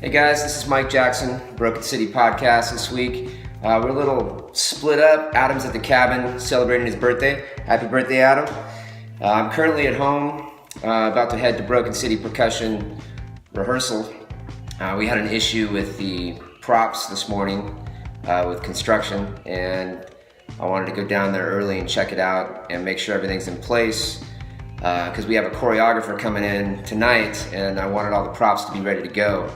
Hey guys, this is Mike Jackson, Broken City Podcast this week. We're a little split up. Adam's at the cabin celebrating his birthday. Happy birthday, Adam. I'm currently at home, about to head to Broken City Percussion rehearsal. We had an issue with the props this morning with construction, and I wanted to go down there early and check it out and make sure everything's in place because we have a choreographer coming in tonight, and I wanted all the props to be ready to go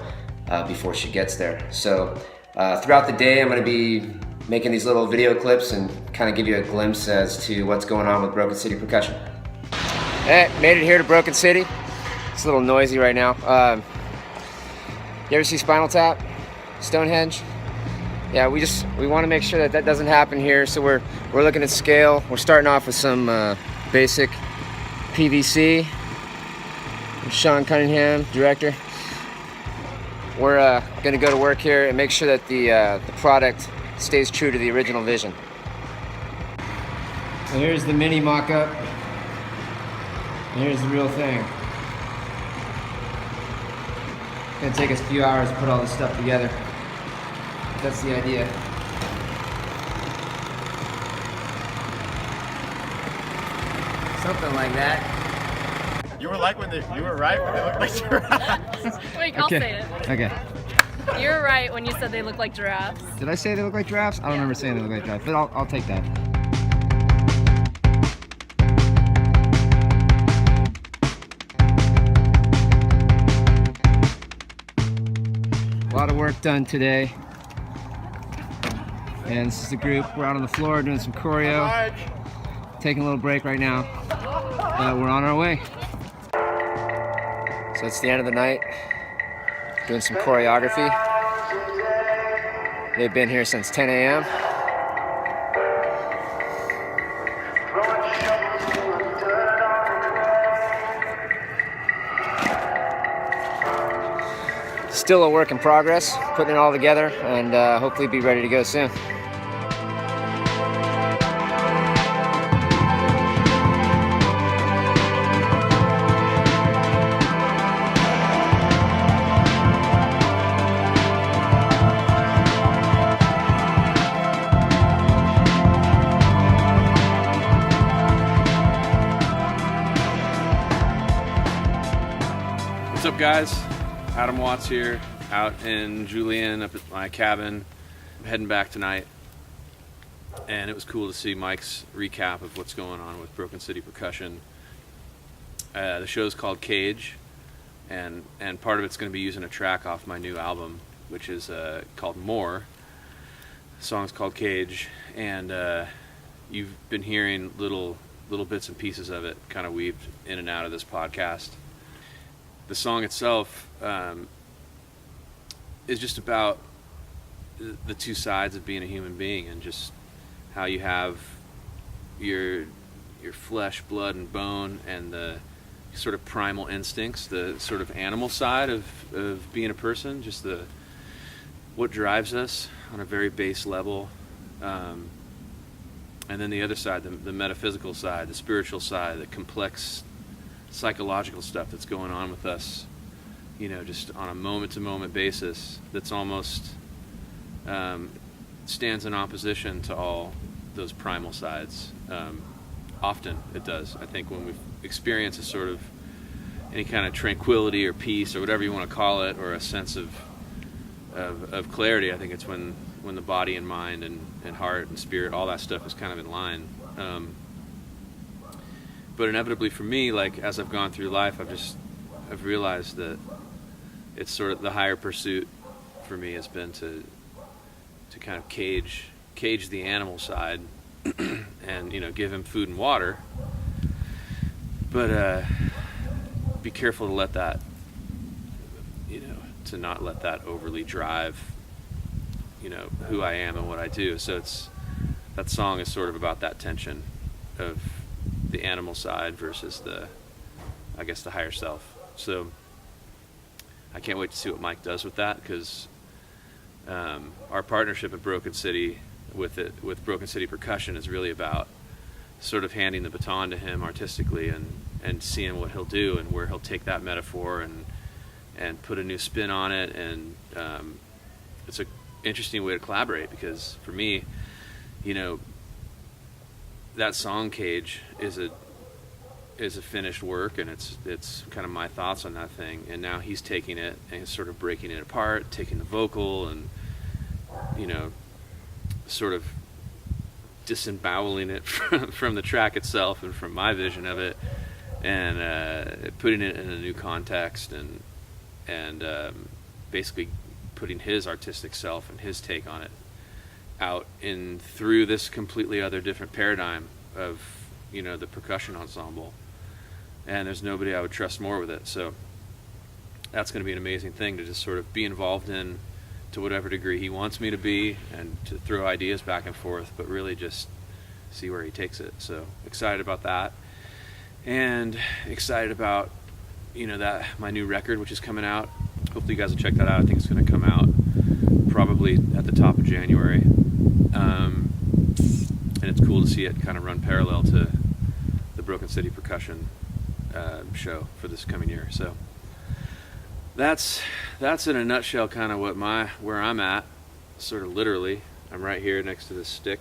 before she gets there. So throughout the day, I'm going to be making these little video clips and kind of give you a glimpse as to what's going on with Broken City Percussion. Hey, made it here to Broken City. It's a little noisy right now. You ever see Spinal Tap? Stonehenge? Yeah, we want to make sure that doesn't happen here. So we're looking at scale. We're starting off with some basic PVC. Sean Cunningham, director. We're going to go to work here and make sure that the product stays true to the original vision. So here's the mini mock-up, and here's the real thing. It's going to take us a few hours to put all this stuff together. That's the idea. Something like that. You were right when they looked like giraffes. Wait, I'll say it. Okay. You were right when you said they look like giraffes. Did I say they look like giraffes? I don't remember saying they look like giraffes, but I'll take that. A lot of work done today. And this is the group. We're out on the floor doing some choreo. Taking a little break right now. We're on our way. So it's the end of the night. Doing some choreography. They've been here since 10 a.m. Still a work in progress, putting it all together, and hopefully be ready to go soon. What's up, guys? Adam Watts here, out in Julian, up at my cabin. I'm heading back tonight, and it was cool to see Mike's recap of what's going on with Broken City Percussion. The show's called Cage, and part of it's going to be using a track off my new album, which is called More. The song's called Cage, and you've been hearing little bits and pieces of it kind of weaved in and out of this podcast. The song itself is just about the two sides of being a human being, and just how you have your flesh, blood, and bone, and the sort of primal instincts, the sort of animal side of being a person, just what drives us on a very base level, and then the other side, the metaphysical side, the spiritual side, the complex psychological stuff that's going on with us, just on a moment-to-moment basis, that's almost stands in opposition to all those primal sides. Often it does. I think when we experience a sort of any kind of tranquility or peace or whatever you want to call it, or a sense of clarity, I think it's when the body and mind and heart and spirit, all that stuff is kind of in line. But inevitably for me, like as I've gone through life, I've realized that it's sort of the higher pursuit for me has been to kind of cage the animal side and give him food and water, but be careful to let that to not let that overly drive who I am and what I do. So that song is sort of about that tension of the animal side versus the higher self. So I can't wait to see what Mike does with that, because our partnership at Broken City with Broken City Percussion is really about sort of handing the baton to him artistically and seeing what he'll do and where he'll take that metaphor and and put a new spin on it. And it's an interesting way to collaborate, because for me, that song Cage is a finished work, and it's kind of my thoughts on that thing. And now he's taking it and he's sort of breaking it apart, taking the vocal and sort of disemboweling it from the track itself and from my vision of it, and putting it in a new context, and basically putting his artistic self and his take on it out in through this completely other different paradigm of the percussion ensemble. And there's nobody I would trust more with it. So that's going to be an amazing thing to just sort of be involved in, to whatever degree he wants me to be, and to throw ideas back and forth, but really just see where he takes it. So excited about that, and excited about that my new record, which is coming out. Hopefully you guys will check that out. I think it's going to come out probably at the top of January, and it's cool to see it kind of run parallel to the Broken City Percussion show for this coming year. So that's in a nutshell kind of where I'm at, sort of literally. I'm right here next to this stick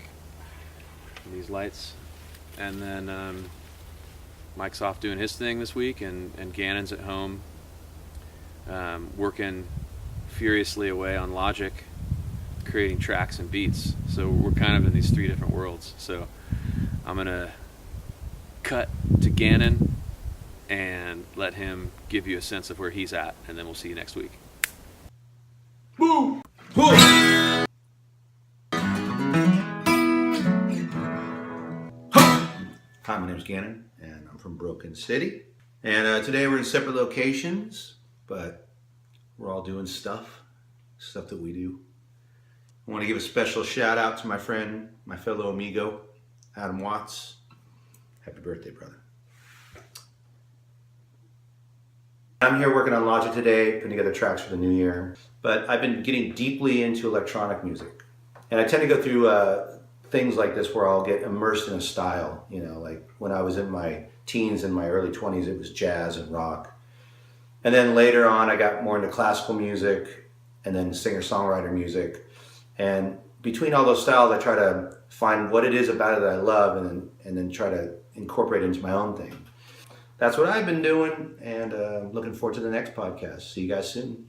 and these lights, and then Mike's off doing his thing this week, and Gannon's at home working furiously away on Logic, creating tracks and beats. So we're kind of in these three different worlds. So I'm gonna cut to Gannon and let him give you a sense of where he's at, and then we'll see you next week. Boo! Hi, my name's Gannon, and I'm from Broken City. And today we're in separate locations, but we're all doing stuff that we do. I want to give a special shout out to my friend, my fellow amigo, Adam Watts. Happy birthday, brother. I'm here working on Logic today, putting together tracks for the new year. But I've been getting deeply into electronic music. And I tend to go through things like this where I'll get immersed in a style. Like when I was in my teens and my early 20s, it was jazz and rock. And then later on, I got more into classical music and then singer-songwriter music. And between all those styles, I try to find what it is about it that I love, and then try to incorporate it into my own thing. That's what I've been doing, and looking forward to the next podcast. See you guys soon.